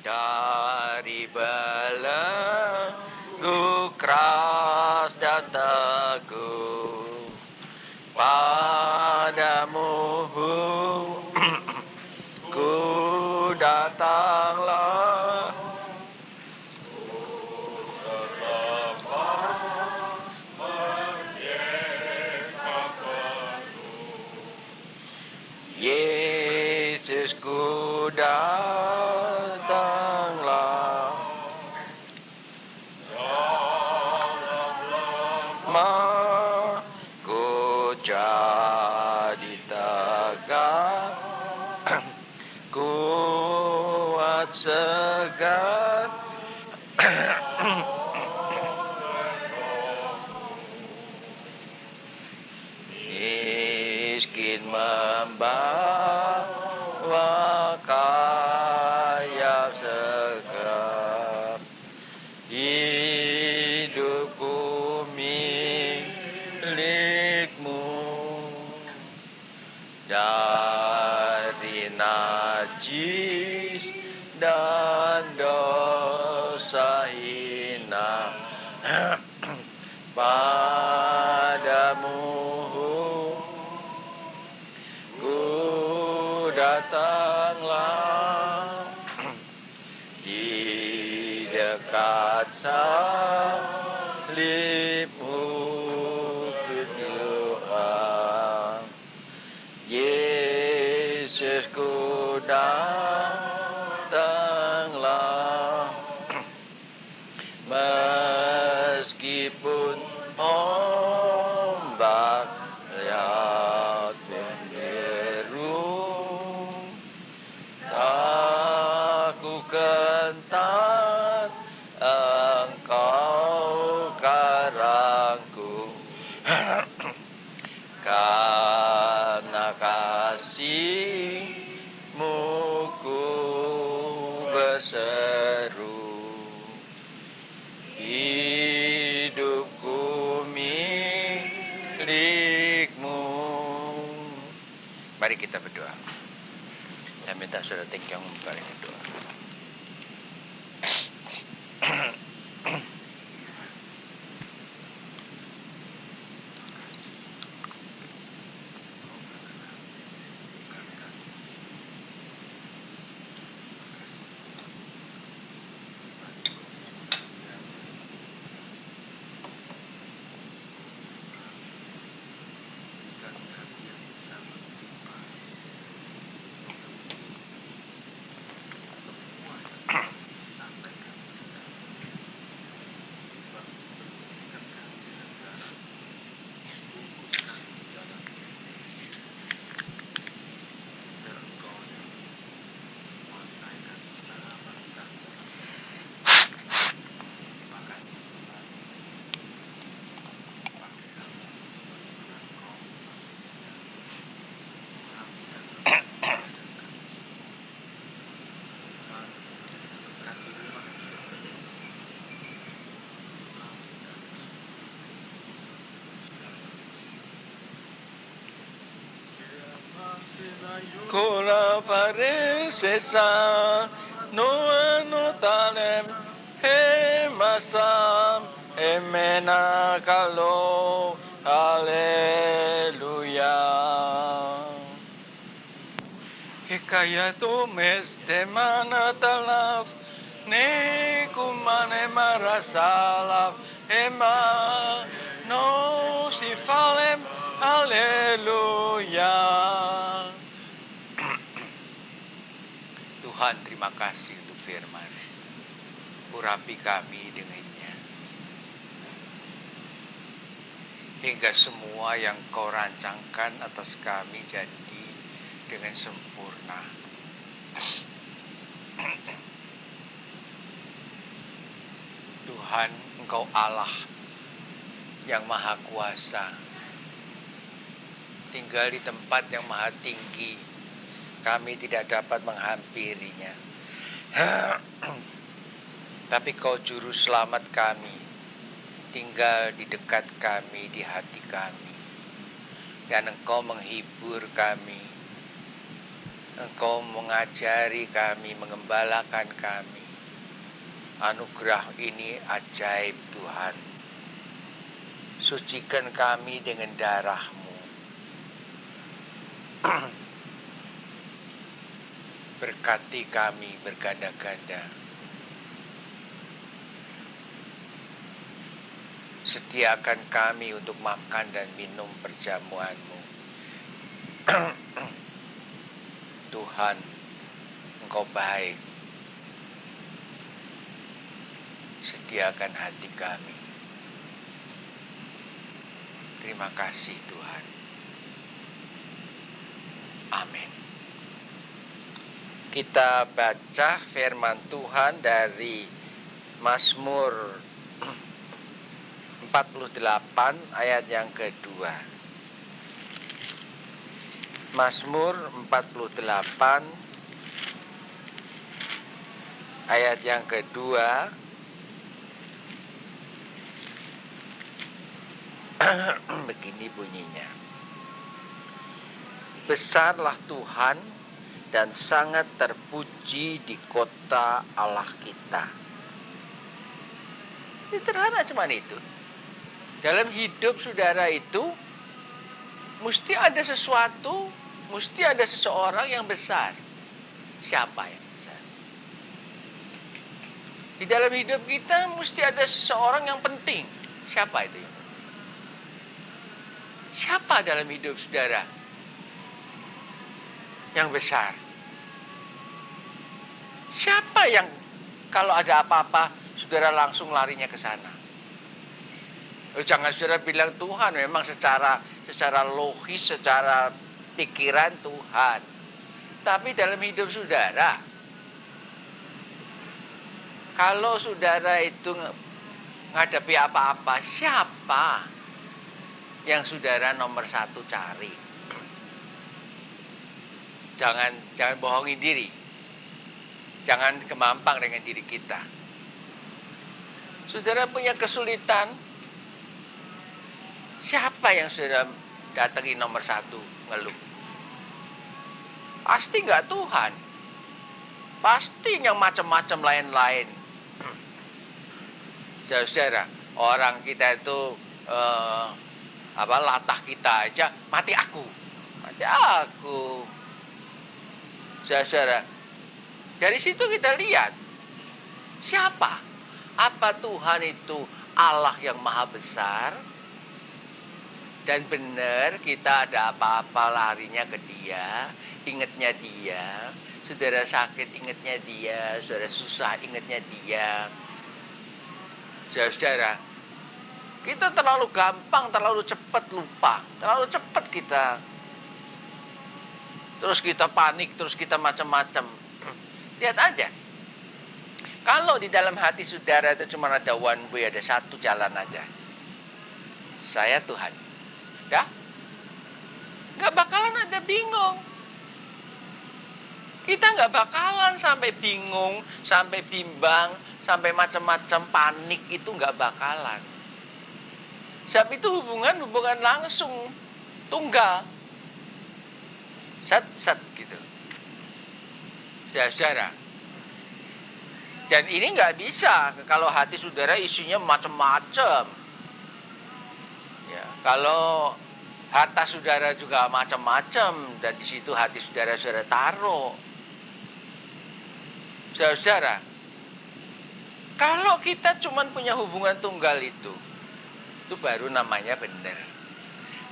Dari belenggu keras dan teguh, padamu ku datanglah. Yesus ku datanglah, ku jadi tegak, kuat segar, miskin membawa kaya segar, hidupku milikmu. Dari najis dan dosa hina, padamu ku datanglah, di dekat salibmu ku doa. Yesus ku datanglah, meskipun ombak laut menderu, tak ku gentar, Engkau karangku. Karena kasih-Mu ku berseru, hidupku milik-Mu. Mari kita berdoa. Saya minta saudara Tengkyong membuka doa. Kola pare sesa no talem he masam emena kalo haleluya. Kekaya tu mes temana talaf ne kumane marasalaf ema no sifalem haleluya. Tuhan, terima kasih untuk firman. Urapi kami dengannya, hingga semua yang Kau rancangkan atas kami jadi dengan sempurna. Tuhan, Engkau Allah yang Maha Kuasa, tinggal di tempat yang maha tinggi. Kami tidak dapat menghampirinya. Tapi Kau juru selamat kami, tinggal di dekat kami, di hati kami. Dan Engkau menghibur kami. Engkau mengajari kami, mengembalakan kami. Anugerah ini ajaib Tuhan. Sucikan kami dengan darah-Mu. Berkati kami berganda-ganda. Sediakan kami untuk makan dan minum perjamuan-Mu. Tuhan, Engkau baik. Sediakan hati kami. Terima kasih Tuhan. Amin. Kita baca firman Tuhan dari Mazmur 48 ayat yang kedua. Mazmur 48 ayat yang kedua. Begini bunyinya. Besarlah Tuhan dan sangat terpuji di kota Allah kita. Sederhana cuman itu. Dalam hidup saudara itu mesti ada sesuatu, mesti ada seseorang yang besar. Siapa yang besar? Di dalam hidup kita mesti ada seseorang yang penting. Siapa itu? Siapa dalam hidup saudara yang besar? Siapa yang kalau ada apa-apa saudara langsung larinya ke sana? Jangan saudara bilang Tuhan, memang secara logis, secara pikiran Tuhan. Tapi dalam hidup saudara, kalau saudara itu menghadapi apa-apa, siapa yang saudara nomor satu cari? Jangan bohongi diri. Jangan kemampang dengan diri kita. Saudara punya kesulitan, siapa yang saudara datangi nomor satu ngeluh? Pasti nggak Tuhan. Pasti yang macam-macam lain-lain. Saudara, orang kita itu latah kita aja, mati aku. Saudara, dari situ kita lihat siapa? Apa Tuhan itu Allah yang maha besar dan benar, kita ada apa-apa larinya ke Dia, ingatnya Dia. Saudara sakit ingatnya Dia, saudara susah ingatnya Dia. Saudara, kita terlalu gampang, terlalu cepat lupa, terlalu cepat kita. Terus kita panik, terus kita macam-macam. Lihat aja. Kalau di dalam hati saudara itu cuma ada one way, ada satu jalan aja. Saya Tuhan. Ya? Nggak bakalan ada bingung. Kita nggak bakalan sampai bingung, sampai bimbang, sampai macam-macam panik, itu nggak bakalan. Sebab itu hubungan langsung, tunggal. Set gitu. Saudara. Dan ini nggak bisa kalau hati saudara isinya macam-macam. Ya, kalau harta saudara juga macam-macam dan di situ hati saudara taruh. Saudara, kalau kita cuma punya hubungan tunggal itu baru namanya benar.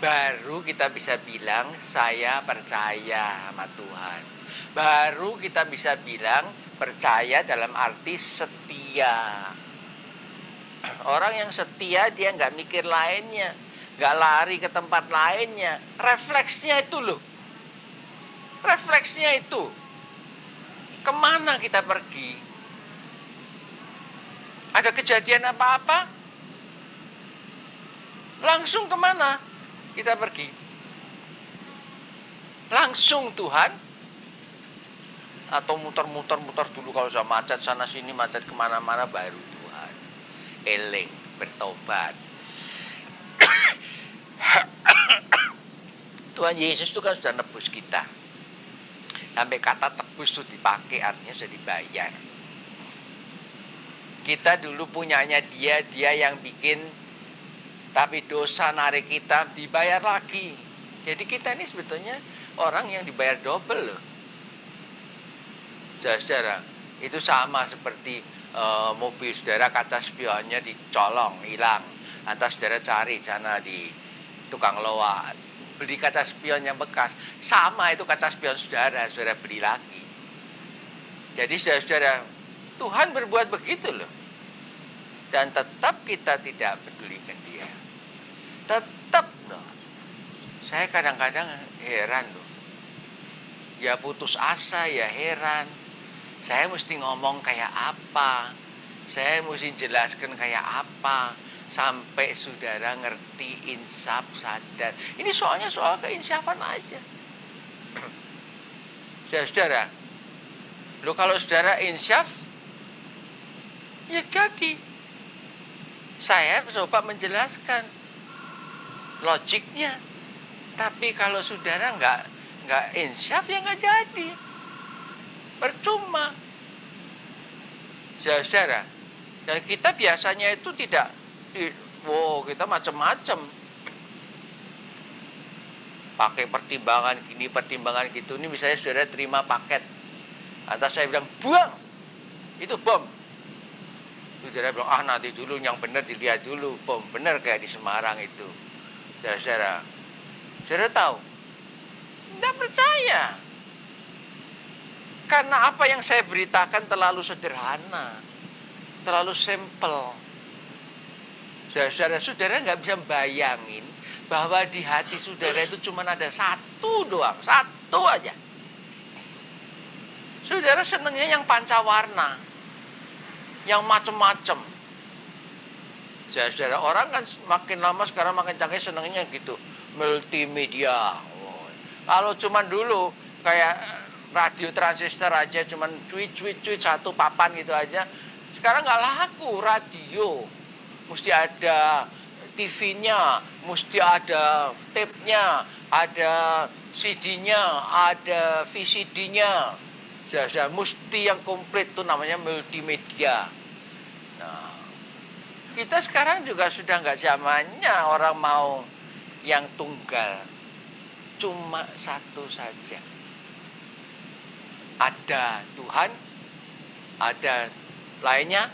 Baru kita bisa bilang saya percaya sama Tuhan. Baru kita bisa bilang percaya dalam arti setia. Orang yang setia dia nggak mikir lainnya, nggak lari ke tempat lainnya. Refleksnya itu loh. Refleksnya itu. Kemana kita pergi? Ada kejadian apa-apa? Langsung kemana kita pergi? Langsung Tuhan? Atau muter-muter dulu kalau sudah macet sana sini, macet kemana-mana, baru Tuhan. Eling, bertobat. Tuhan Yesus itu kan sudah nebus kita. Sampai kata tebus itu dipakai, artinya sudah dibayar. Kita dulu punyanya dia yang bikin, tapi dosa narik kita, dibayar lagi. Jadi kita ini sebetulnya orang yang dibayar double loh. Saudara, itu sama seperti mobil saudara, kaca spionnya dicolong, hilang. Lantas saudara cari sana di tukang loak, beli kaca spion yang bekas. Sama itu kaca spion saudara beli lagi. Jadi saudara, Tuhan berbuat begitu loh. Dan tetap kita tidak pedulikan dia. Tetap loh. Saya kadang-kadang heran loh. Ya putus asa, ya heran. Saya mesti ngomong kayak apa? Saya mesti jelaskan kayak apa? Sampai saudara ngerti, insaf, sadar. Ini soalnya soal keinsyafan aja. Saudara, loh kalau saudara insyaf, ya jadi. Saya coba menjelaskan logiknya. Tapi kalau saudara nggak insyaf, ya nggak jadi. Percuma. Saudara, dan kita biasanya itu tidak, kita macam-macam. Pakai pertimbangan gini, pertimbangan gitu. Ini misalnya saudara terima paket. Atas saya bilang, buang. Itu bom. Saudara bilang, nanti dulu yang benar dilihat dulu. Bom, benar kayak di Semarang itu. Saudara tahu? Tidak percaya. Karena apa yang saya beritakan terlalu sederhana. Terlalu simple. Saudara nggak bisa bayangin bahwa di hati saudara itu cuma ada satu doang. Satu aja. Saudara senangnya yang pancawarna. Yang macam-macam. Saudara, orang kan makin lama sekarang makin canggih senangnya gitu. Multimedia. Kalau cuma dulu kayak radio transistor aja cuman cuit satu papan gitu aja. Sekarang nggak laku radio. Mesti ada TV-nya, mesti ada tape-nya, ada CD-nya, ada VCD-nya. Mesti yang komplit itu namanya multimedia. Nah, kita sekarang juga sudah nggak zamannya orang mau yang tunggal. Cuma satu saja. Ada Tuhan, ada lainnya,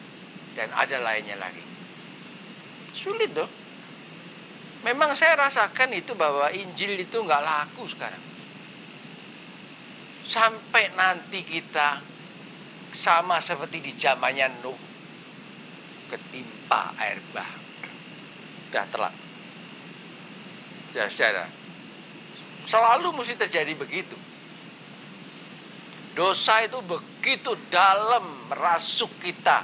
dan ada lainnya lagi. Sulit loh. Memang saya rasakan itu bahwa Injil itu nggak laku sekarang. Sampai nanti kita sama seperti di zamannya Nuh, ketimpa air bah. Sudah telat. Saudara, selalu mesti terjadi begitu. Dosa itu begitu dalam merasuk kita.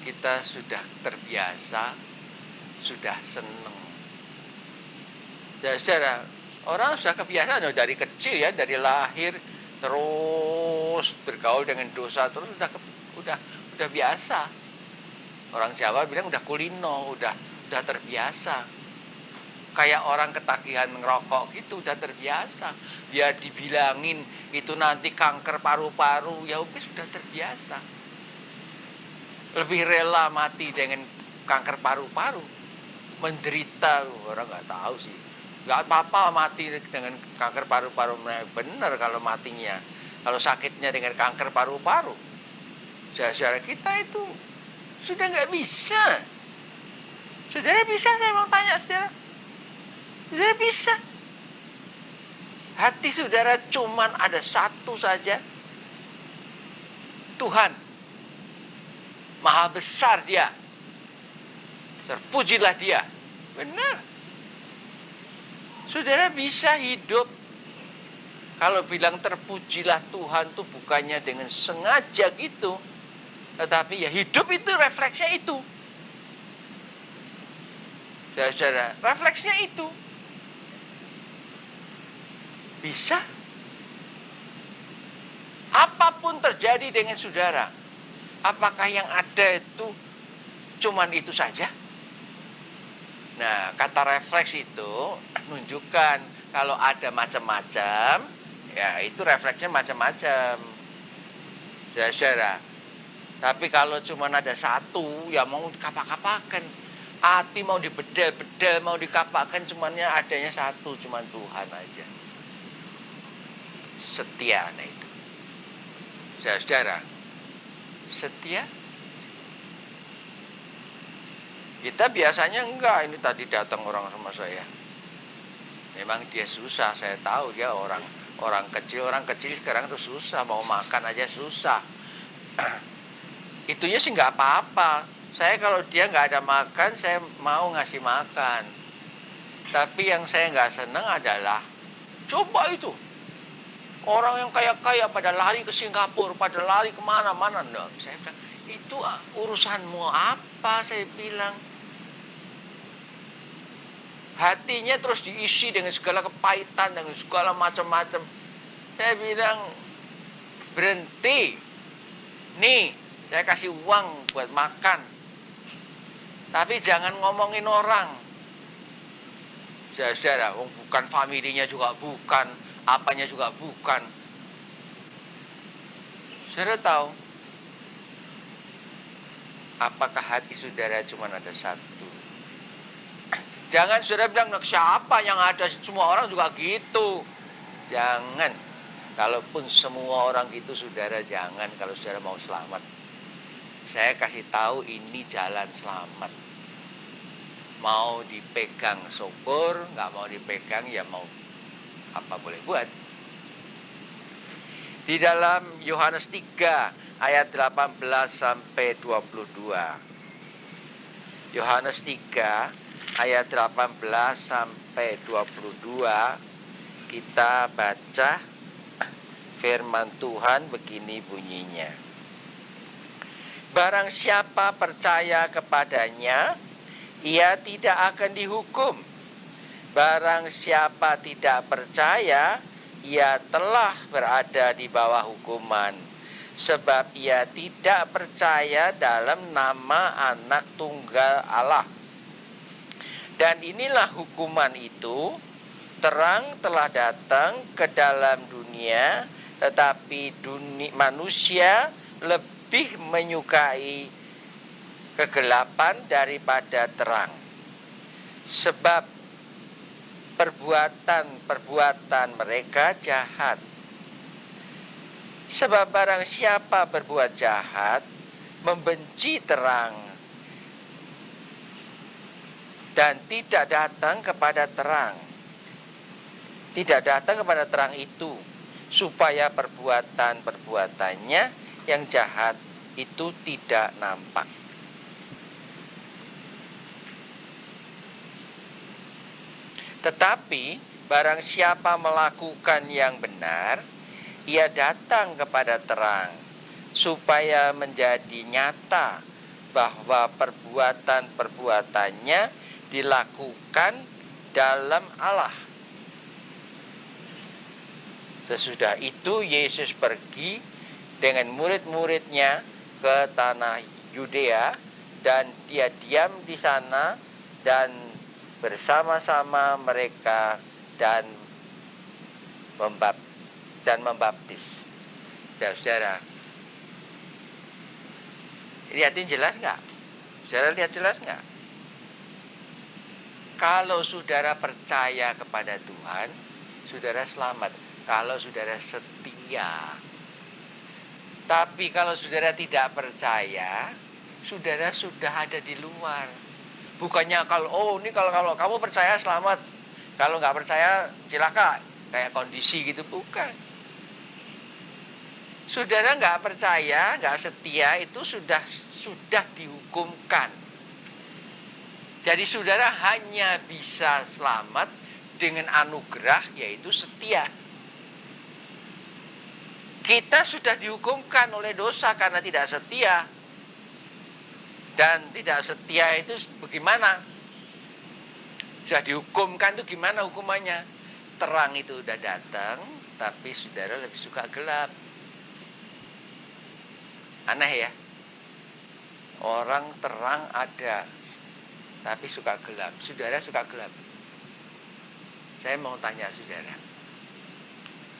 Kita sudah terbiasa, sudah senang. Saudara, orang sudah kebiasaan dari kecil ya, dari lahir terus bergaul dengan dosa terus udah biasa. Orang Jawa bilang udah kulino, udah terbiasa. Kayak orang ketagihan ngerokok gitu udah terbiasa. Dia dibilangin itu nanti kanker paru-paru, ya wis sudah terbiasa. Lebih rela mati dengan kanker paru-paru, menderita, orang nggak tahu sih. Nggak apa-apa mati dengan kanker paru-paru, benar kalau matinya. Kalau sakitnya dengan kanker paru-paru, saudara kita itu sudah nggak bisa. Saudara bisa, saya mau tanya saudara. Saudara bisa. Hati saudara cuman ada satu saja. Tuhan. Maha besar dia. Terpujilah dia. Benar. Saudara bisa hidup. Kalau bilang terpujilah Tuhan itu bukannya dengan sengaja gitu. Tetapi ya hidup itu refleksnya itu. Saudara, refleksnya itu. Bisa. Apapun terjadi dengan saudara, apakah yang ada itu cuman itu saja? Nah, kata refleks itu menunjukkan Kalau ada macam-macam, ya itu refleksnya macam-macam. Saudara. Tapi kalau cuma ada satu, ya mau dikapak-kapakan. Hati mau dibedel-bedel, mau dikapakan, cumannya adanya satu, cuman Tuhan aja. Setia, nah itu. Saudara, setia. Kita biasanya enggak, ini tadi datang orang sama saya. Memang dia susah, saya tahu dia orang kecil sekarang tuh susah, mau makan aja susah. Itunya sih nggak apa-apa. Saya kalau dia nggak ada makan, saya mau ngasih makan. Tapi yang saya nggak senang adalah, coba itu. Orang yang kaya-kaya pada lari ke Singapura, pada lari kemana-mana. Nah, saya bilang, itu urusanmu apa? Saya bilang. Hatinya terus diisi dengan segala kepahitan, dengan segala macam-macam. Saya bilang, berhenti. Nih, saya kasih uang buat makan. Tapi jangan ngomongin orang. Saudara, bukan familinya juga bukan, apanya juga bukan. Saudara tahu, apakah hati saudara cuma ada satu? Jangan saudara bilang, siapa yang ada, semua orang juga gitu. Jangan. Kalaupun semua orang gitu, saudara jangan kalau saudara mau selamat. Saya kasih tahu ini jalan selamat. Mau dipegang syukur, nggak mau dipegang ya mau apa boleh buat. Di dalam Yohanes 3 ayat 18 sampai 22. Yohanes 3 ayat 18 sampai 22 kita baca firman Tuhan begini bunyinya. Barang siapa percaya kepadanya, ia tidak akan dihukum. Barang siapa tidak percaya, ia telah berada di bawah hukuman, sebab ia tidak percaya dalam nama Anak Tunggal Allah. Dan inilah hukuman itu, terang telah datang ke dalam dunia, tetapi manusia lebih menyukai kegelapan daripada terang. Sebab perbuatan mereka jahat. Sebab barang siapa berbuat jahat, membenci terang, dan tidak datang kepada terang. Tidak datang kepada terang itu, supaya perbuatan-perbuatannya yang jahat itu tidak nampak. Tetapi barang siapa melakukan yang benar, ia datang kepada terang, supaya menjadi nyata bahwa perbuatan-perbuatannya dilakukan dalam Allah. Sesudah itu Yesus pergi dengan murid-muridnya ke tanah Yudea, dan dia diam di sana dan bersama-sama mereka dan membaptis. Saudara, lihatin jelas nggak? Saudara lihat jelas nggak? Kalau saudara percaya kepada Tuhan, saudara selamat. Kalau saudara setia. Tapi kalau saudara tidak percaya, saudara sudah ada di luar. Bukannya kalau kamu percaya selamat, kalau nggak percaya cilaka, kayak kondisi gitu, bukan. Saudara nggak percaya, nggak setia, itu sudah dihukumkan. Jadi saudara hanya bisa selamat dengan anugerah, yaitu setia. Kita sudah dihukumkan oleh dosa karena tidak setia. Dan tidak setia itu bagaimana? Sudah dihukumkan itu gimana hukumannya? Terang itu udah datang, tapi saudara lebih suka gelap. Aneh ya? Orang terang ada, tapi suka gelap. Saudara suka gelap. Saya mau tanya saudara,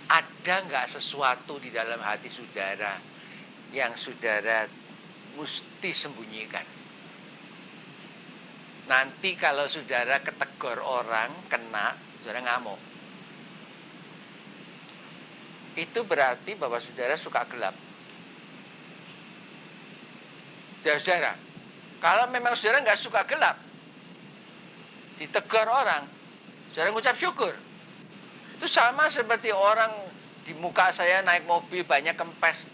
ada nggak sesuatu di dalam hati saudara yang saudara mesti sembunyikan? Nanti kalau saudara ketegor orang, kena, saudara ngamuk. Itu berarti bahwa saudara suka gelap. Saudara, kalau memang saudara nggak suka gelap, ditegur orang, saudara ngucap syukur. Itu sama seperti orang di muka saya naik mobil banyak kempes.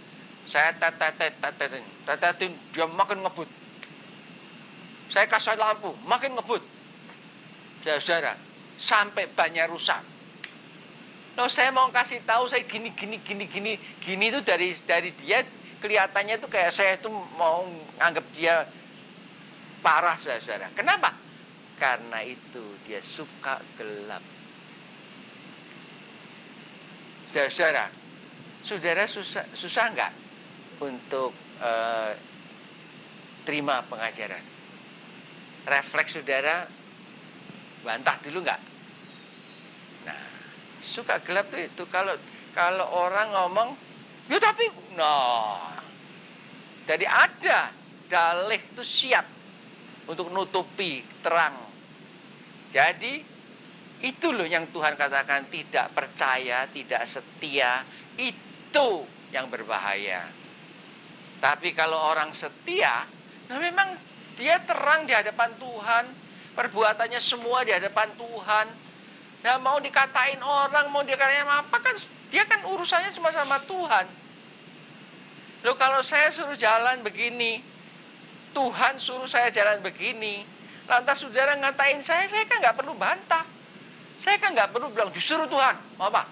Saya tetetin, dia makin ngebut. Saya kasih lampu, makin ngebut. Saudara, sampai banyak rusak. Loh, saya mau kasih tahu saya gini itu dari dia kelihatannya itu kayak saya itu mau anggap dia parah, saudara. Kenapa? Karena itu dia suka gelap. Saudara susah nggak untuk terima pengajaran? Refleks saudara bantah dulu nggak? Nah, suka gelap itu kalau orang ngomong, ya tapi, jadi ada dalih itu siap untuk nutupi terang. Jadi itu loh yang Tuhan katakan tidak percaya, tidak setia, itu yang berbahaya. Tapi kalau orang setia, nah memang dia terang di hadapan Tuhan, perbuatannya semua di hadapan Tuhan. Nah mau dikatain orang, mau dikatain apa kan, dia kan urusannya cuma sama Tuhan. Loh kalau saya suruh jalan begini, Tuhan suruh saya jalan begini, lantas saudara ngatain saya kan nggak perlu bantah. Saya kan nggak perlu bilang disuruh Tuhan, mau apa?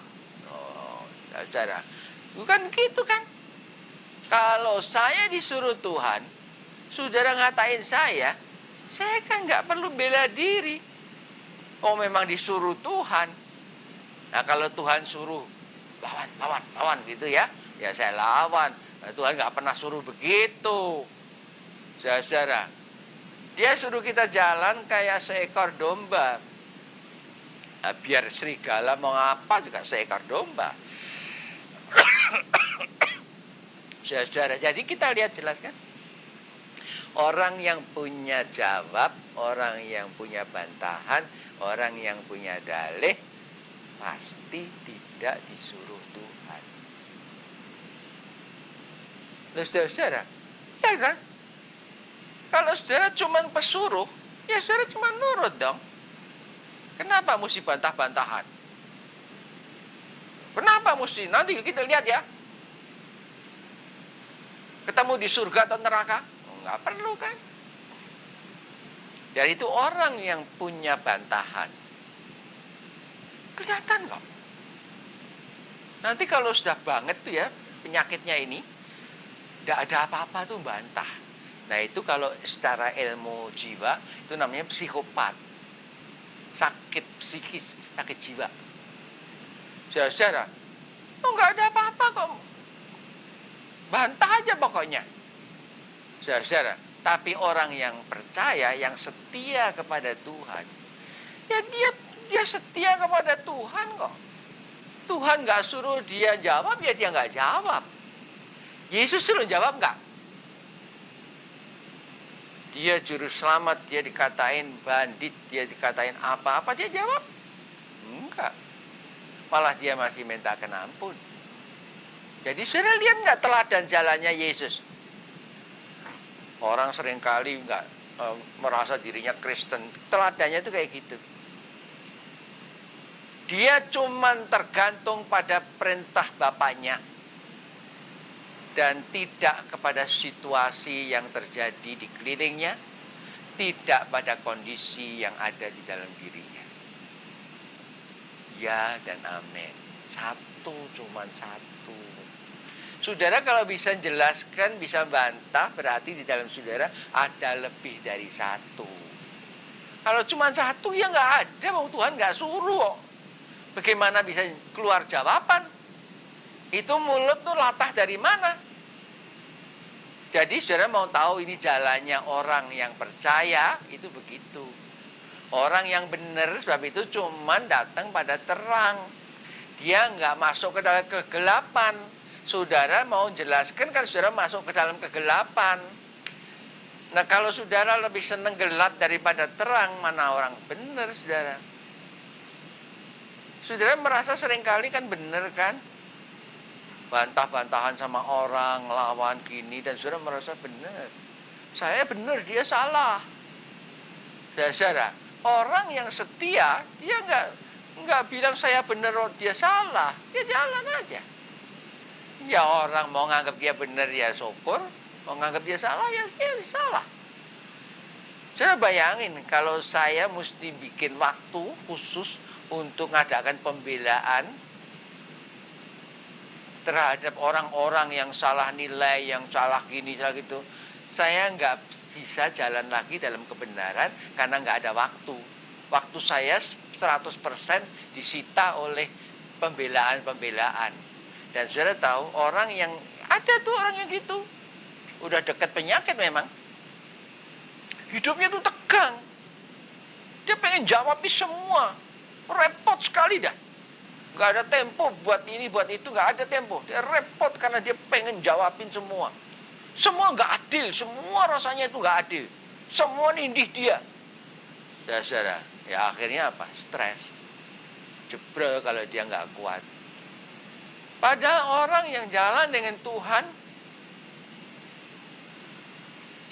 Oh, saudara, bukan gitu kan? Kalau saya disuruh Tuhan, saudara ngatain saya kan nggak perlu bela diri. Oh memang disuruh Tuhan. Nah kalau Tuhan suruh lawan gitu ya saya lawan. Nah, Tuhan nggak pernah suruh begitu, saudara. Dia suruh kita jalan kayak seekor domba. Nah, biar serigala mau apa juga seekor domba. Saudara, jadi kita lihat jelas kan? Orang yang punya jawab, orang yang punya bantahan, orang yang punya dalih, pasti tidak disuruh Tuhan. Loh, saudara, ya kan? Kalau saudara cuma pesuruh, ya saudara cuma nurut dong. Kenapa mesti bantah-bantahan? Kenapa mesti? Nanti kita lihat ya. Ketemu di surga atau neraka? Nggak perlu kan? Jadi itu orang yang punya bantahan. Kelihatan kok. Nanti kalau sudah banget tuh ya penyakitnya ini, tidak ada apa-apa tuh bantah. Nah itu kalau secara ilmu jiwa itu namanya psikopat, sakit psikis, sakit jiwa. Saudara, nggak ada apa-apa kok, bantah aja pokoknya. Saudara, tapi orang yang percaya, yang setia kepada Tuhan, ya dia setia kepada Tuhan kok. Tuhan nggak suruh dia jawab, ya dia nggak jawab. Yesus suruh jawab nggak? Dia juru selamat, dia dikatain bandit, dia dikatain apa-apa, dia jawab? Enggak. Malah dia masih minta ampun. Jadi sudah lihat nggak teladan jalannya Yesus? Orang seringkali nggak merasa dirinya Kristen. Teladannya itu kayak gitu. Dia cuman tergantung pada perintah Bapaknya dan tidak kepada situasi yang terjadi di kelilingnya, tidak pada kondisi yang ada di dalam dirinya. Ya dan amin. Cuman satu. Saudara kalau bisa jelaskan, bisa bantah, berarti di dalam saudara ada lebih dari satu. Kalau cuma satu ya nggak ada, Tuhan nggak suruh. Bagaimana bisa keluar jawaban? Itu mulut tuh latah dari mana? Jadi saudara mau tahu ini jalannya orang yang percaya, itu begitu. Orang yang benar sebab itu cuman datang pada terang. Dia nggak masuk ke dalam kegelapan. Saudara mau jelaskan kan saudara masuk ke dalam kegelapan. Nah kalau saudara lebih senang gelap daripada terang, mana orang benar saudara? Saudara merasa seringkali kan benar kan? Bantah-bantahan sama orang, lawan gini, dan saudara merasa benar. Saya benar, dia salah. Saudara, orang yang setia, dia nggak bilang saya benar, dia salah. Dia jalan aja. Ya orang mau nganggap dia benar ya syukur, mau nganggap dia salah ya dia salah. Saya bayangin kalau saya mesti bikin waktu khusus untuk mengadakan pembelaan terhadap orang-orang yang salah nilai, yang salah gini, salah gitu. Saya nggak bisa jalan lagi dalam kebenaran karena nggak ada waktu. Waktu saya 100% disita oleh pembelaan-pembelaan. Dan saudara tahu orang yang ada tuh orang yang gitu. Udah dekat penyakit memang. Hidupnya tuh tegang. Dia pengen jawabin semua. Repot sekali dah. Gak ada tempo buat ini, buat itu. Gak ada tempo. Dia repot karena dia pengen jawabin semua. Semua gak adil. Semua rasanya itu gak adil. Semua nindih dia. Saudara, ya akhirnya apa? Stres. Jebrel kalau dia gak kuat. Padahal orang yang jalan dengan Tuhan,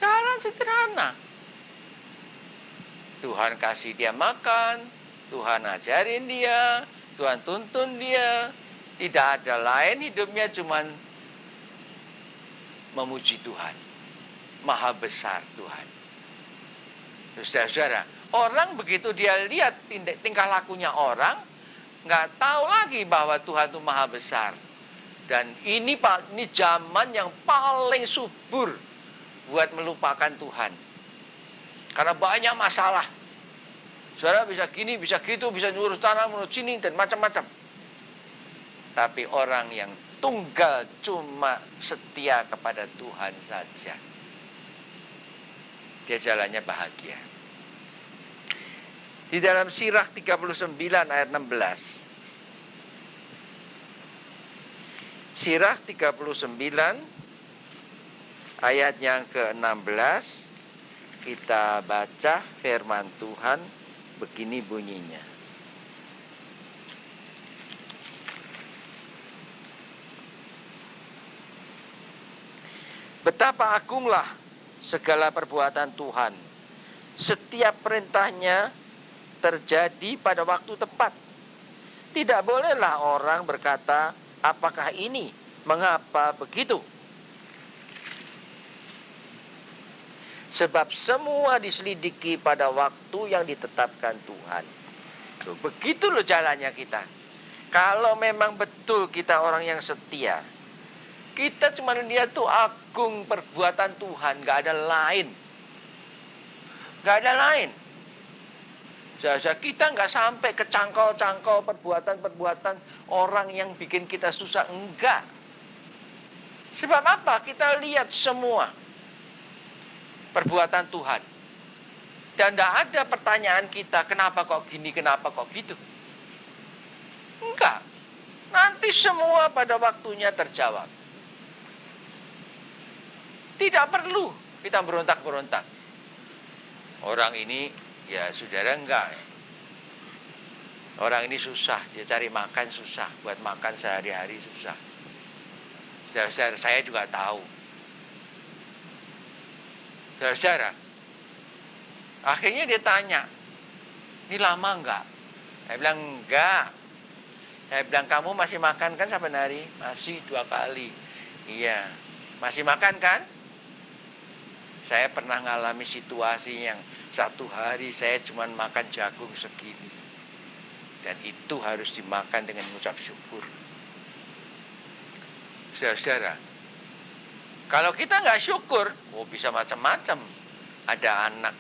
jalan sederhana. Tuhan kasih dia makan, Tuhan ajarin dia, Tuhan tuntun dia. Tidak ada lain hidupnya cuman memuji Tuhan. Maha besar Tuhan. Saudara-saudara, orang begitu dia lihat tingkah lakunya orang, nggak tahu lagi bahwa Tuhan itu maha besar. Dan ini zaman yang paling subur buat melupakan Tuhan. Karena banyak masalah. Saudara bisa gini, bisa gitu, bisa ngurus tanah, ngurus sini, dan macam-macam. Tapi orang yang tunggal cuma setia kepada Tuhan saja. Dia jalannya bahagia. Di dalam Sirah 39 ayat 16. Sirah 39 ayat yang ke-16, kita baca firman Tuhan, begini bunyinya. Betapa agunglah segala perbuatan Tuhan. Setiap perintahnya terjadi pada waktu tepat. Tidak bolehlah orang berkata, apakah ini? Mengapa begitu? Sebab semua diselidiki pada waktu yang ditetapkan Tuhan. Begitu loh jalannya kita. Kalau memang betul kita orang yang setia, kita cuma lihat tuh agung perbuatan Tuhan, gak ada lain. Gak ada lain. Kita nggak sampai kecangkau-cangkau perbuatan-perbuatan orang yang bikin kita susah. Enggak. Sebab apa? Kita lihat semua perbuatan Tuhan. Dan tidak ada pertanyaan kita, kenapa kok gini, kenapa kok gitu. Enggak. Nanti semua pada waktunya terjawab. Tidak perlu kita berontak-berontak. Orang ini, ya saudara enggak. Orang ini susah, dia cari makan susah. Buat makan sehari-hari susah. Saudara-saudara, saya juga tahu. Saudara-saudara, akhirnya dia tanya, ini lama enggak? Saya bilang enggak. Saya bilang, kamu masih makan kan sampai hari? Masih 2 kali. Iya, masih makan kan? Saya pernah ngalami situasi yang 1 hari saya cuma makan jagung segini. Dan itu harus dimakan dengan mengucap syukur. Saudara-saudara, kalau kita nggak syukur, bisa macam-macam. Ada anak,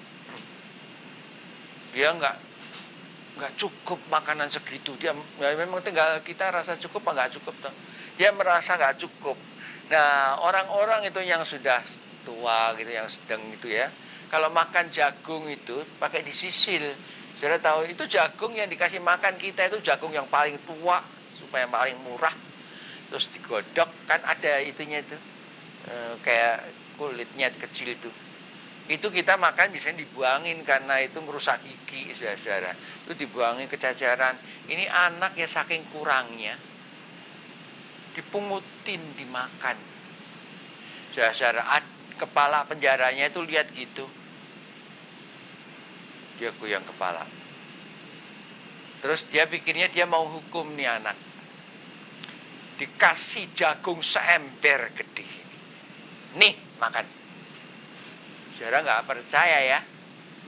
dia nggak cukup makanan segitu. Dia memang tinggal kita rasa cukup apa nggak cukup. Dia merasa nggak cukup. Nah, orang-orang itu yang sudah tua gitu, yang sedang itu ya, kalau makan jagung itu pakai disisil. Saudara tahu itu jagung yang dikasih makan kita itu jagung yang paling tua supaya paling murah. Terus digodok kan ada itunya itu kayak kulitnya kecil itu. Itu kita makan biasanya dibuangin karena itu merusak gigi, saudara-saudara. Itu dibuangin kececeran. Ini anak ya saking kurangnya dipungutin dimakan. Saudara-saudara, kepala penjaranya itu lihat gitu. Dia goyang kepala. Terus dia pikirnya dia mau hukum nih anak. Dikasih jagung seember gede. Nih, makan. Saudara nggak percaya ya.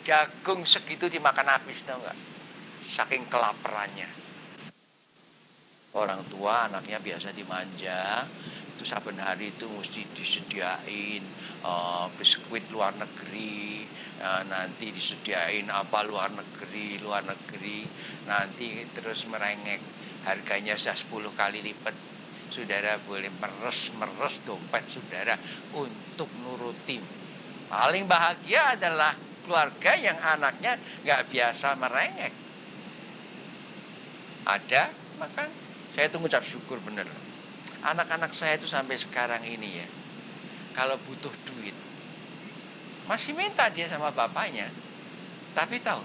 Jagung segitu dimakan habis, tau nggak? Saking kelaparannya. Orang tua anaknya biasa dimanja. Itu saben hari itu mesti disediain biskuit luar negeri, nanti disediain apa luar negeri, nanti terus merengek, harganya sudah 10 kali lipat. Saudara boleh meres dompet saudara untuk nurutin. Paling bahagia adalah keluarga yang anaknya nggak biasa merengek. Ada, makan. Saya itu ngucap syukur bener. Anak-anak saya itu sampai sekarang ini ya, kalau butuh duit, masih minta dia sama bapaknya. Tapi tahu,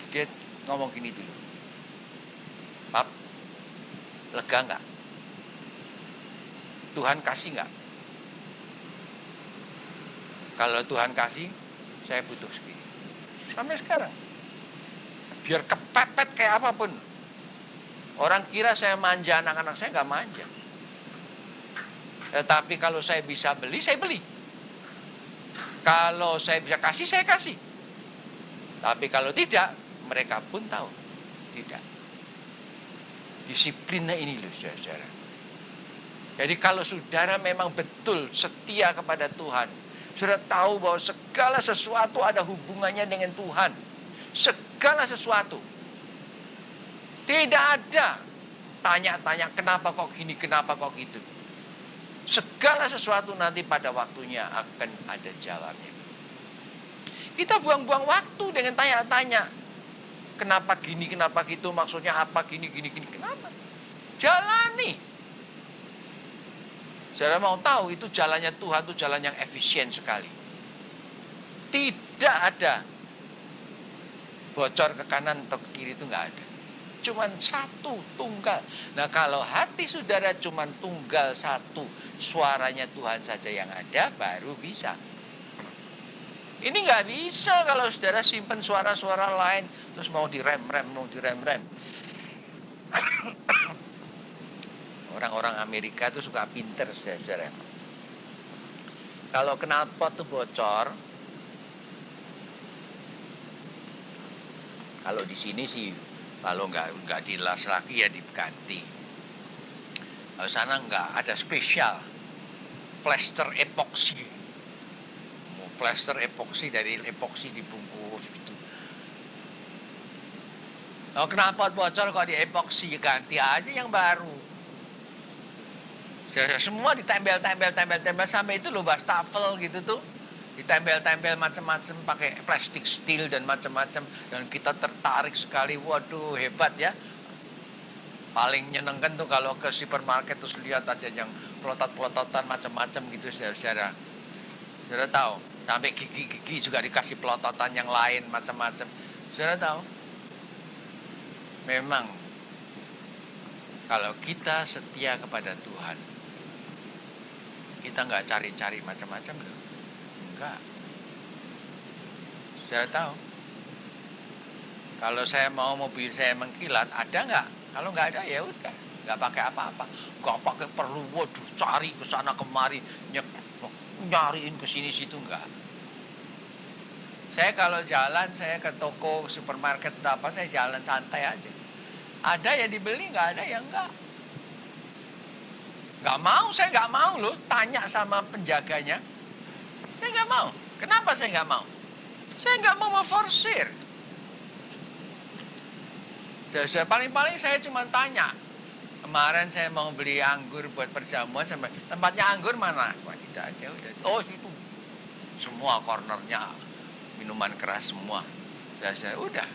dia ngomong gini dulu, Pap, lega nggak? Tuhan kasih nggak? Kalau Tuhan kasih, saya butuh segini. Sampai sekarang, biar kepepet kayak apapun. Orang kira saya manja, anak-anak saya nggak manja. Tetapi kalau saya bisa beli, saya beli. Kalau saya bisa kasih, saya kasih. Tapi kalau tidak, mereka pun tahu. Tidak. Disiplinnya ini loh, saudara. Jadi kalau saudara memang betul setia kepada Tuhan, saudara tahu bahwa segala sesuatu ada hubungannya dengan Tuhan. Segala sesuatu. Tidak ada tanya-tanya kenapa kok gini, kenapa kok gitu. Segala sesuatu nanti pada waktunya akan ada jawabnya. Kita buang-buang waktu dengan tanya-tanya. Kenapa gini, kenapa gitu, maksudnya apa, gini, kenapa? Jalani. Saudara mau tahu itu jalannya Tuhan itu jalan yang efisien sekali. Tidak ada bocor ke kanan atau ke kiri, itu nggak ada. Cuman satu, tunggal. Nah kalau hati saudara cuman tunggal satu, suaranya Tuhan saja yang ada, baru bisa. Ini nggak bisa kalau saudara simpen suara-suara lain, terus mau direm-rem. Orang-orang Amerika itu suka pinter, saudara. Kalau knalpot itu bocor, kalau di sini sih, kalau nggak dilas lagi ya diganti. Kalau sana nggak, ada spesial plester epoksi. Plester epoksi, dari epoksi dibungkus gitu. Kalau knalpot bocor kok di epoksi, ganti aja yang baru. Semua ditempel sampai itu loh wastafel gitu tuh. Ditempel macam-macam pakai plastik steel dan macam-macam, dan kita tertarik sekali. Waduh, hebat ya. Paling nyenengkan tuh kalau ke supermarket terus lihat ada yang pelotot-pelototan macam-macam gitu, saudara. Saudara tahu, sampai gigi-gigi juga dikasih pelototan yang lain macam-macam. Saudara tahu? Memang kalau kita setia kepada Tuhan, kita nggak cari-cari macam-macam loh. Enggak. Saudara tahu? Kalau saya mau mobil saya mengkilat, ada nggak? Kalau nggak ada ya udah, nggak pakai apa-apa. Nggak pakai perlu waduh cari ke sana kemari, nyariin ke sini situ, nggak. Saya kalau jalan, saya ke toko, supermarket apa, saya jalan santai aja. Ada ya dibeli, nggak ada ya enggak. Nggak mau, saya nggak mau loh tanya sama penjaganya. Saya nggak mau. Kenapa saya nggak mau? Saya nggak mau memforsir. Paling-paling saya cuma tanya. Kemarin saya mau beli anggur buat perjamuan, sampai tempatnya anggur mana? Wah, tidak ada. Udah. Oh, situ. Semua cornernya minuman keras semua. Saudara, udah.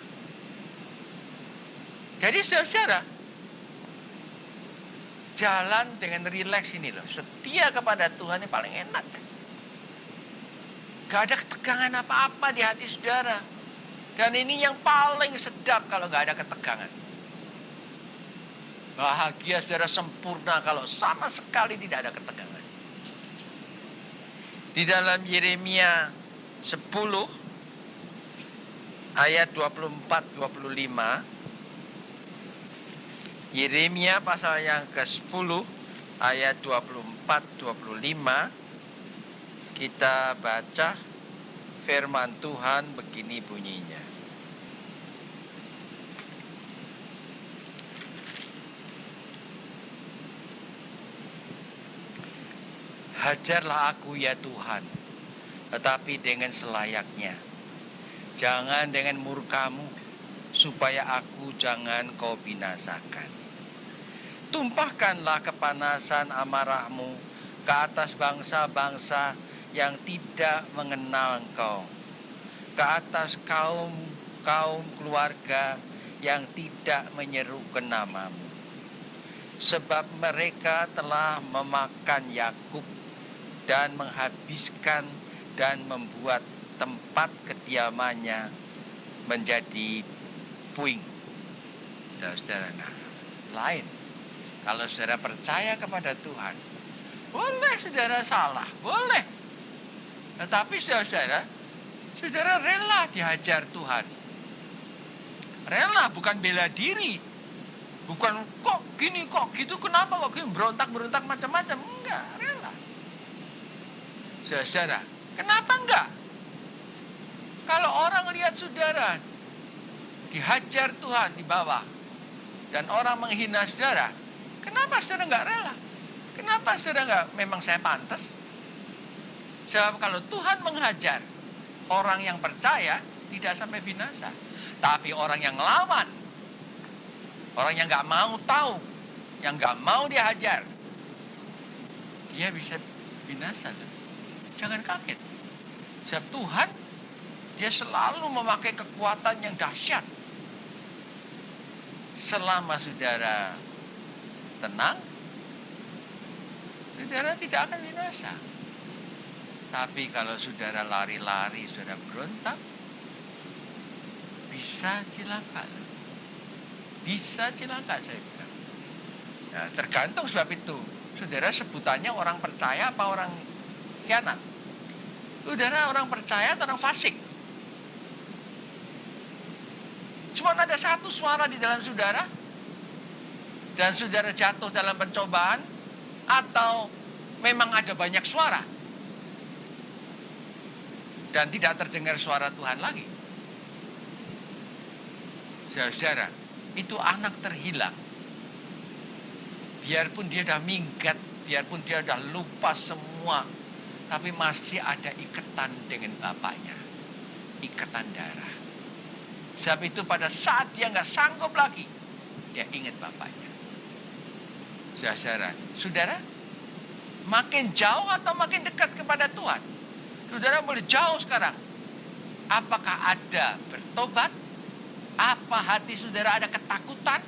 Jadi saudara, jalan dengan rileks ini loh. Setia kepada Tuhan yang paling enak. Gak ada ketegangan apa-apa di hati saudara. Dan ini yang paling sedap kalau gak ada ketegangan. Bahagia saudara sempurna kalau sama sekali tidak ada ketegangan. Di dalam Yeremia 10 ayat 24-25, Yeremia pasal yang ke-10 ayat 24-25, kita baca firman Tuhan begini bunyinya. Hajarlah aku ya Tuhan, tetapi dengan selayaknya. Jangan dengan murkamu, supaya aku jangan kau binasakan. Tumpahkanlah kepanasan amarahmu ke atas bangsa-bangsa yang tidak mengenal engkau, ke atas kaum keluarga yang tidak menyerukan namamu. Sebab mereka telah memakan Yakub dan menghabiskan dan membuat tempat kediamannya menjadi puing. Saudara, lain. Kalau saudara percaya kepada Tuhan, boleh saudara salah, boleh. Tetapi saudara rela dihajar Tuhan. Rela, bukan bela diri. Bukan kok gini, kok gitu, kenapa kok gini, berontak macam-macam. Enggak, rela. Saudara, kenapa enggak? Kalau orang lihat saudara dihajar Tuhan di bawah dan orang menghina saudara, kenapa saudara enggak rela? Kenapa saudara enggak, memang saya pantas? Sebab kalau Tuhan menghajar orang yang percaya tidak sampai binasa. Tapi orang yang lawan, orang yang enggak mau tahu, yang enggak mau dihajar, dia bisa binasa. Jangan kaget. Sebab Tuhan, dia selalu memakai kekuatan yang dahsyat. Selama saudara tenang, saudara tidak akan binasa. Tapi kalau saudara lari-lari, saudara berontak, bisa celaka. Bisa celaka, saya bilang. Nah, tergantung sebab itu. Saudara sebutannya orang percaya apa orang khianat? Saudara orang percaya atau orang fasik? Cuma ada satu suara di dalam saudara, dan saudara jatuh dalam pencobaan, atau memang ada banyak suara dan tidak terdengar suara Tuhan lagi. Saudara, itu anak terhilang. Biarpun dia sudah minggat, biarpun dia sudah lupa semua, tapi masih ada ikatan dengan bapaknya, ikatan darah. Sebab itu pada saat dia nggak sanggup lagi, dia ingat bapaknya. Saudara, makin jauh atau makin dekat kepada Tuhan? Saudara boleh jauh sekarang. Apakah ada bertobat? Apa hati saudara ada ketakutan?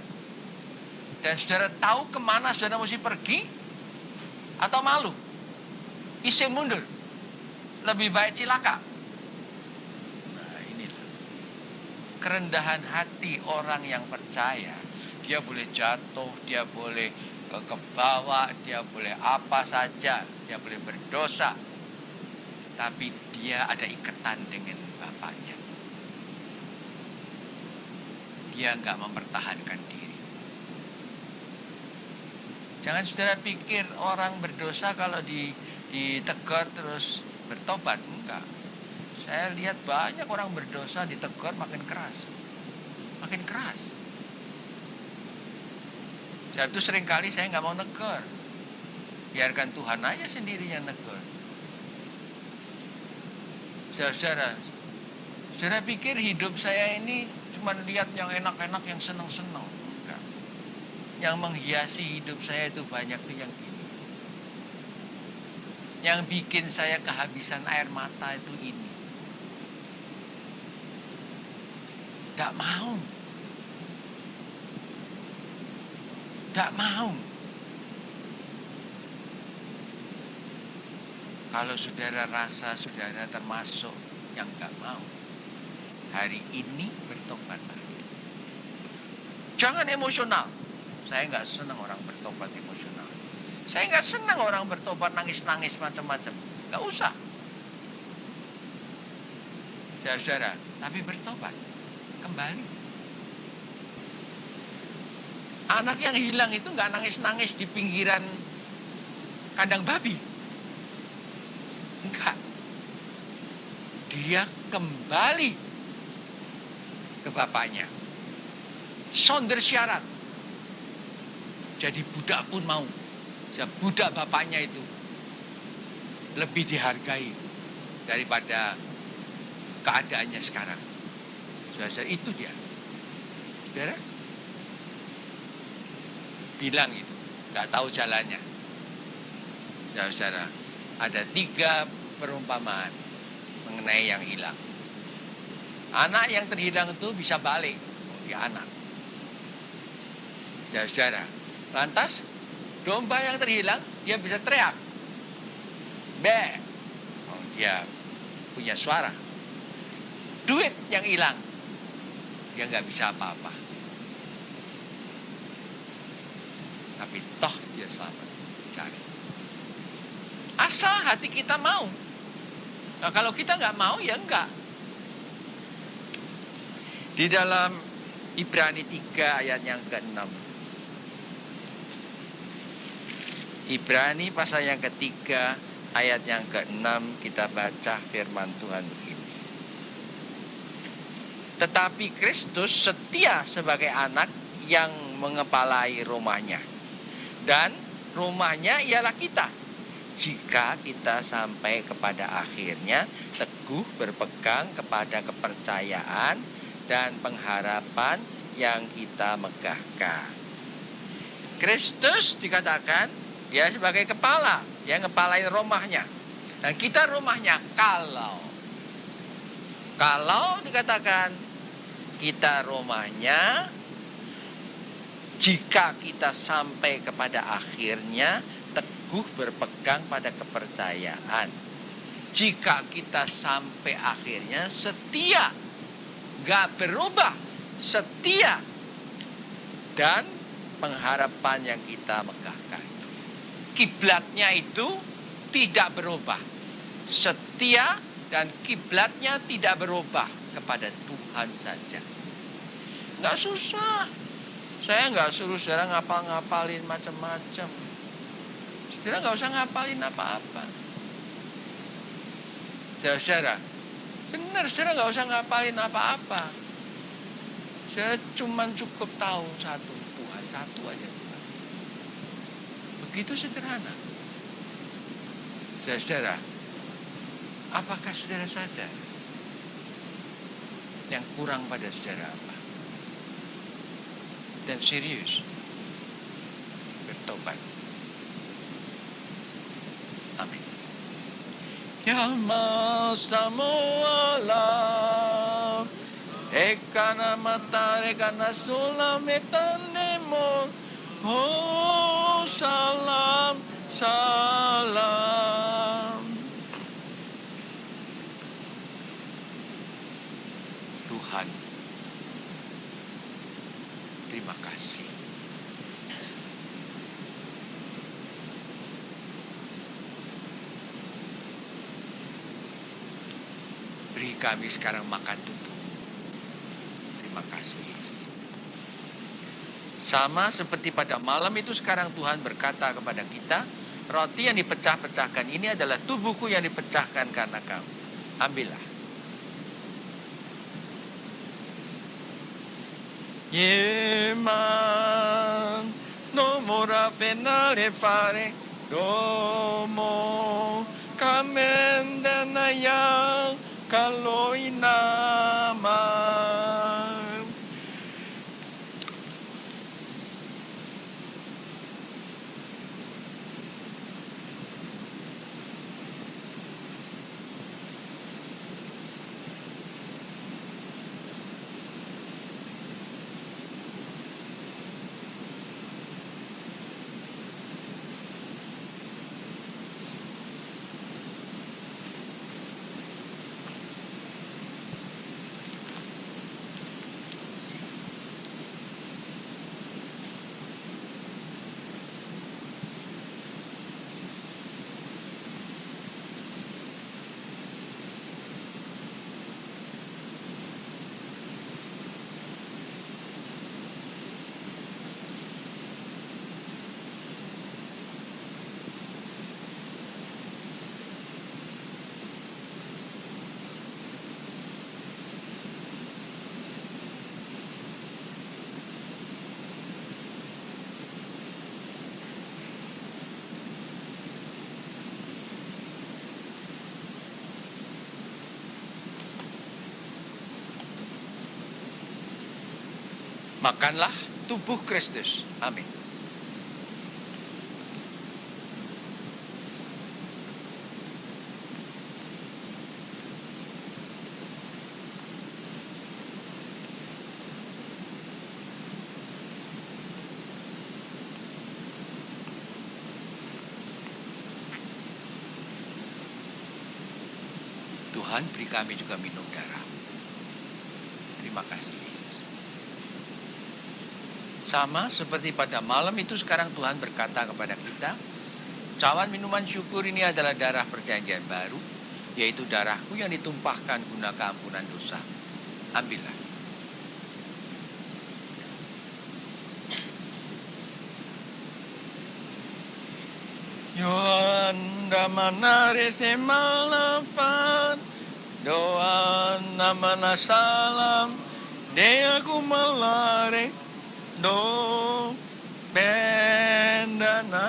Dan saudara tahu kemana saudara mesti pergi? Atau malu? Isin mundur? Lebih baik cilaka? Nah, inilah kerendahan hati orang yang percaya. Dia boleh jatuh, dia boleh ke bawah, dia boleh apa saja, dia boleh berdosa, tapi dia ada ikatan dengan bapaknya. Dia nggak mempertahankan diri. Jangan saudara pikir orang berdosa kalau ditegur terus bertobat. Enggak. Saya lihat banyak orang berdosa ditegur makin keras. Makin keras. Sebab itu seringkali saya nggak mau negur. Biarkan Tuhan aja sendiri yang negur. Saudara pikir hidup saya ini cuma lihat yang enak-enak, yang senang-senang. Enggak. Yang menghiasi hidup saya itu banyak yang ini. Yang bikin saya kehabisan air mata itu ini. Tidak mau. Tidak mau. Kalau saudara rasa saudara termasuk yang nggak mau, hari ini bertobatlah. Jangan emosional. Saya nggak senang orang bertobat emosional. Saya nggak senang orang bertobat nangis-nangis macam-macam. Nggak usah. Saudara, tapi bertobat. Kembali. Anak yang hilang itu nggak nangis-nangis di pinggiran kandang babi. Enggak. Dia kembali ke bapaknya. Sonder syarat. Jadi budak pun mau. Budak bapaknya itu lebih dihargai daripada keadaannya sekarang. Saudara, itu dia. Saudara, bilang itu, nggak tahu jalannya. Saudara, ada 3 perumpamaan mengenai yang hilang. Anak yang terhilang itu bisa balik, dia anak. Saudara, lantas domba yang terhilang dia bisa teriak, be, dia punya suara. Duit yang hilang dia nggak bisa apa-apa, tapi toh dia selamat cari. Asal hati kita mau. Nah, kalau kita nggak mau ya enggak. Di dalam Ibrani 3 ayat yang ke-6. Ibrani pasal yang ketiga ayat yang ke-6 kita baca firman Tuhan begini. Tetapi Kristus setia sebagai anak yang mengepalai rumahnya. Dan rumahnya ialah kita. Jika kita sampai kepada akhirnya teguh berpegang kepada kepercayaan dan pengharapan yang kita megahkan. Kristus dikatakan dia sebagai kepala, yang ngepalain rumahnya. Dan kita rumahnya kalau dikatakan kita rumahnya, jika kita sampai kepada akhirnya teguh berpegang pada kepercayaan. Jika kita sampai akhirnya setia, gak berubah, setia, dan pengharapan yang kita megahkan. Kiblatnya itu tidak berubah. Setia dan kiblatnya tidak berubah kepada Tuhan saja. Nggak susah. Saya nggak suruh saudara ngapalin macam-macam. Saudara nggak usah ngapalin apa-apa. Saudara, benar saudara nggak usah ngapalin apa-apa. Saudara cuma cukup tahu satu Tuhan, satu aja. Begitu sederhana. Saudara, apakah saudara sadar yang kurang pada saudara apa? Dan serius bertobat. Amin. Yama samoala ekana matare kana sulametanemo. Oh, salam, salam. Tuhan, terima kasih. Beri kami sekarang makan tubuh. Terima kasih, Yesus. Sama seperti pada malam itu sekarang Tuhan berkata kepada kita, roti yang dipecah-pecahkan ini adalah tubuhku yang dipecahkan karena kamu. Ambillah. Yeman no mora fenale fare domo kamen denayang kaloinama. Makanlah tubuh Kristus. Amin. Tuhan, beri kami juga minum darah. Terima kasih Yesus. Sama seperti pada malam itu, sekarang Tuhan berkata kepada kita, cawan minuman syukur ini adalah darah perjanjian baru, yaitu darahku yang ditumpahkan guna keampunan dosa. Ambillah. Yohanda manare semalafan, doa namana salam, dea kumalare, do bendana.